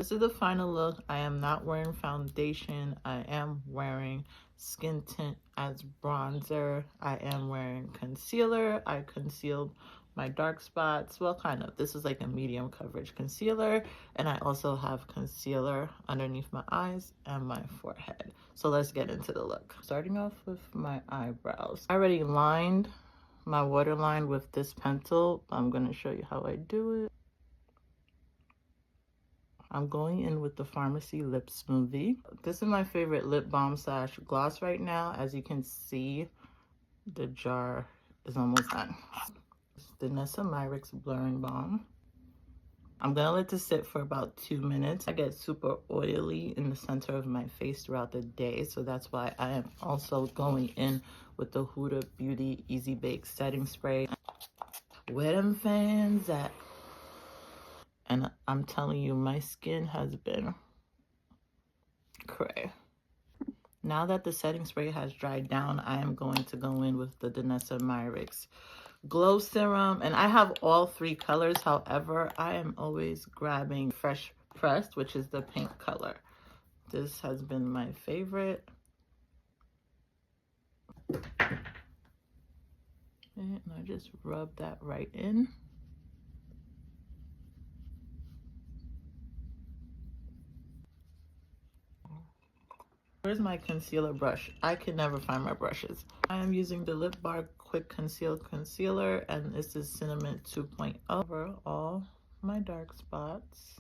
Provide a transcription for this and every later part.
This is the final look. I am not wearing foundation. I am wearing skin tint as bronzer. I am wearing concealer. I concealed my dark spots. Well, kind of. This is like a medium coverage concealer. And I also have concealer underneath my eyes and my forehead. So let's get into the look. Starting off with my eyebrows. I already lined my waterline with this pencil. I'm going to show you how I do it. I'm going in with the Pharmacy Lip Smoothie. This is my favorite lip balm slash gloss right now. As you can see, the jar is almost done. The Nessa Myricks Blurring Balm. I'm gonna let this sit for about 2 minutes. I get super oily in the center of my face throughout the day, so that's why I am also going in with the Huda Beauty Easy Bake Setting Spray. Where them fans at? And I'm telling you, my skin has been cray. Now that the setting spray has dried down, I am going to go in with the Nessa Myricks Glow Serum. And I have all 3 colors. However, I am always grabbing Fresh Pressed, which is the pink color. This has been my favorite. And I just rub that right in. Where's my concealer brush? I can never find my brushes. I am using the Lip Bar Quick Conceal Concealer, and this is Cinnamon 2.0 over all my dark spots.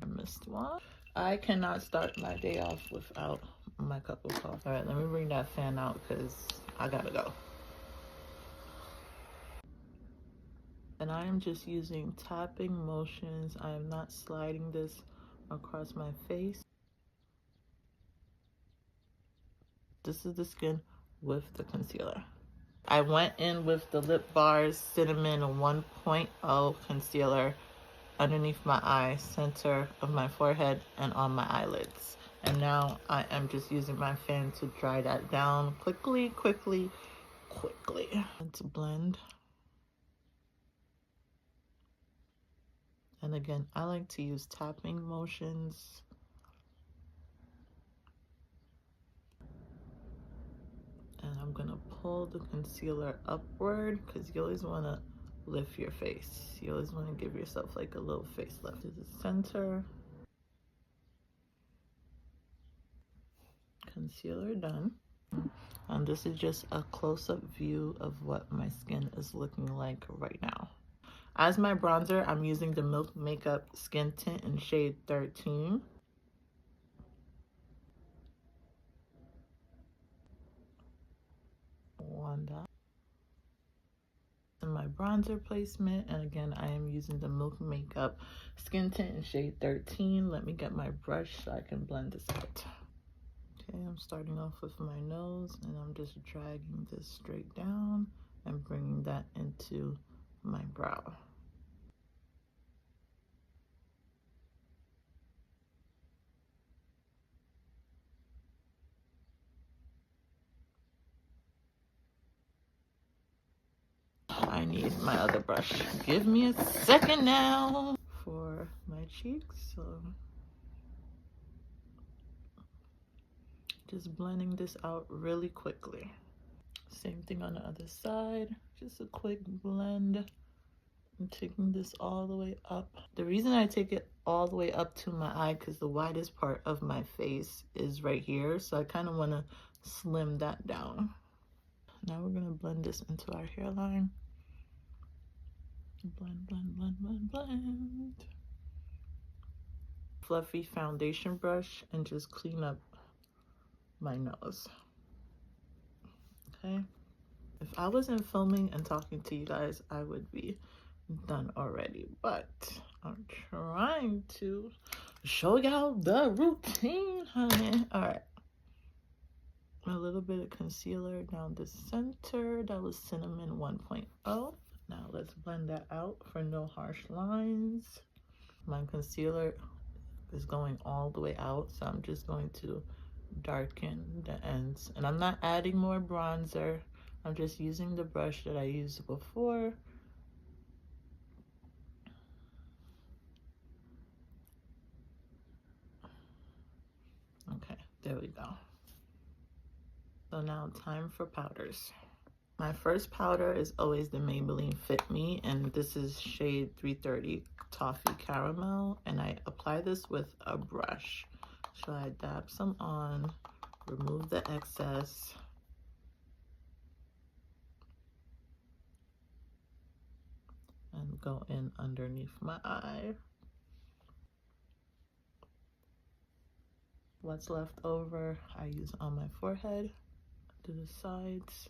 I missed one. I cannot start my day off without my cup of coffee. All right, let me bring that fan out because I gotta go. And I am just using tapping motions. I am not sliding this across my face. This is the skin with the concealer. I went in with the Lip Bar's Cinnamon 1.0 concealer underneath my eye, center of my forehead, and on my eyelids. And now I am just using my fan to dry that down quickly. And to blend. And again, I like to use tapping motions. And I'm gonna pull the concealer upward because you always wanna lift your face. You always wanna give yourself like a little facelift. To the center. Concealer done. And this is just a close-up view of what my skin is looking like right now. As my bronzer, I'm using the Milk Makeup Skin Tint in shade 13. One dot. And my bronzer placement, and again, I am using the Milk Makeup Skin Tint in shade 13. Let me get my brush so I can blend this out. Okay, I'm starting off with my nose, and I'm just dragging this straight down and bringing that into my brow. I need my other brush. Give me a second now for my cheeks. So just blending this out really quickly. Same thing on the other side. Just a quick blend. I'm taking this all the way up. The reason I take it all the way up to my eye because the widest part of my face is right here. So I kind of want to slim that down. Now we're going to blend this into our hairline. Blend. Fluffy foundation brush and just clean up my nose. Okay. If I wasn't filming and talking to you guys, I would be done already, but I'm trying to show y'all the routine, honey. All right. A little bit of concealer down the center. That was Cinnamon 1.0. Now let's blend that out for no harsh lines. My concealer is going all the way out, so I'm just going to darken the ends. And I'm not adding more bronzer. I'm just using the brush that I used before. There we go. So now time for powders. My first powder is always the Maybelline Fit Me, and this is shade 330 Toffee Caramel, and I apply this with a brush. So I dab some on, remove the excess, and go in underneath my eye. What's left over, I use on my forehead, to the sides.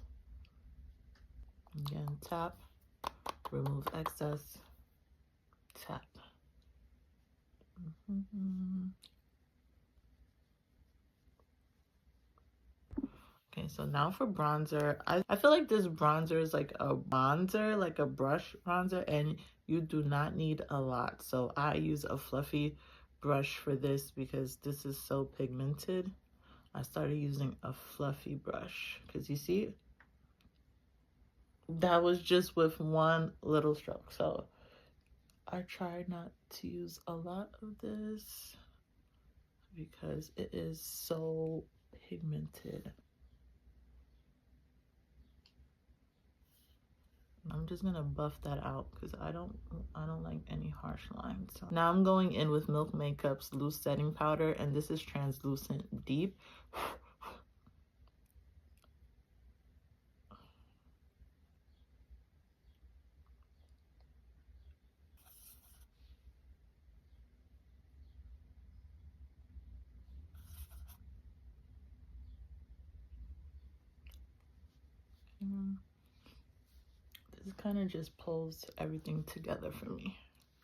Again, tap, remove excess, tap. Okay, so now for bronzer. I feel like this bronzer is like a bronzer, like a brush bronzer, and you do not need a lot. So I use a fluffy brush for this because this is so pigmented. I started using a fluffy brush because you see, that was just with one little stroke. So I try not to use a lot of this because it is so pigmented. I'm just gonna buff that out because I don't like any harsh lines. So now I'm going in with Milk Makeup's loose setting powder, and this is translucent deep. This kind of just pulls everything together for me.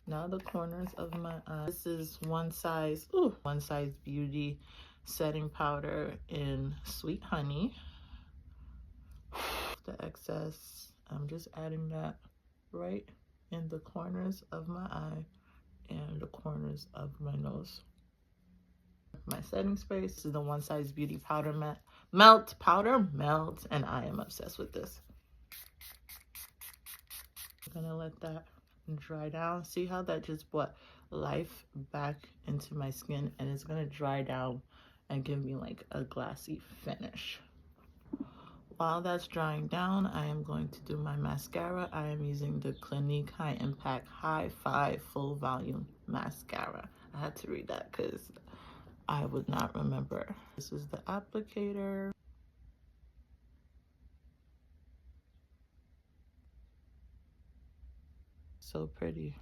Now the corners of my eye. This is One Size Beauty setting powder in Sweet Honey. The excess, I'm just adding that right in the corners of my eye and the corners of my nose. My setting spray, this is the One Size Beauty powder melt, and I am obsessed with this. I'm gonna let that dry down. See how that just brought life back into my skin, and it's gonna dry down and give me like a glassy finish. While that's drying down, I am going to do my mascara. I am using the Clinique High Impact High 5 Full Volume Mascara. I had to read that because I would not remember. This is the applicator. So pretty.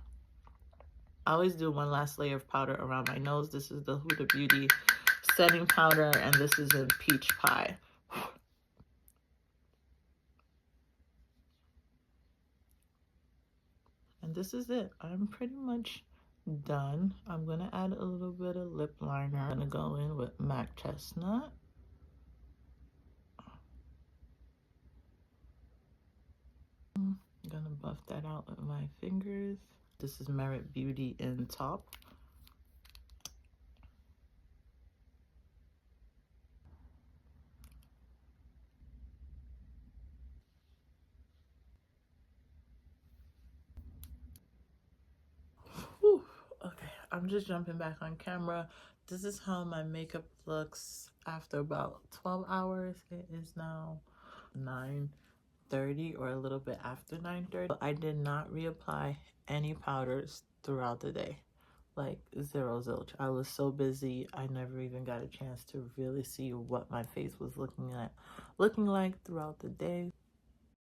I always do one last layer of powder around my nose. This is the Huda Beauty setting powder, and this is in Peach Pie. And this is it. I'm pretty much done. I'm gonna add a little bit of lip liner. I'm gonna go in with MAC Chestnut. I'm gonna buff that out with my fingers. This is Merit Beauty in Top. Whew. Okay, I'm just jumping back on camera. This is how my makeup looks after about 12 hours. It is now 9:30 or a little bit after 9:30. I did not reapply any powders throughout the day. Like zero zilch. I was so busy, I never even got a chance to really see what my face was looking like throughout the day.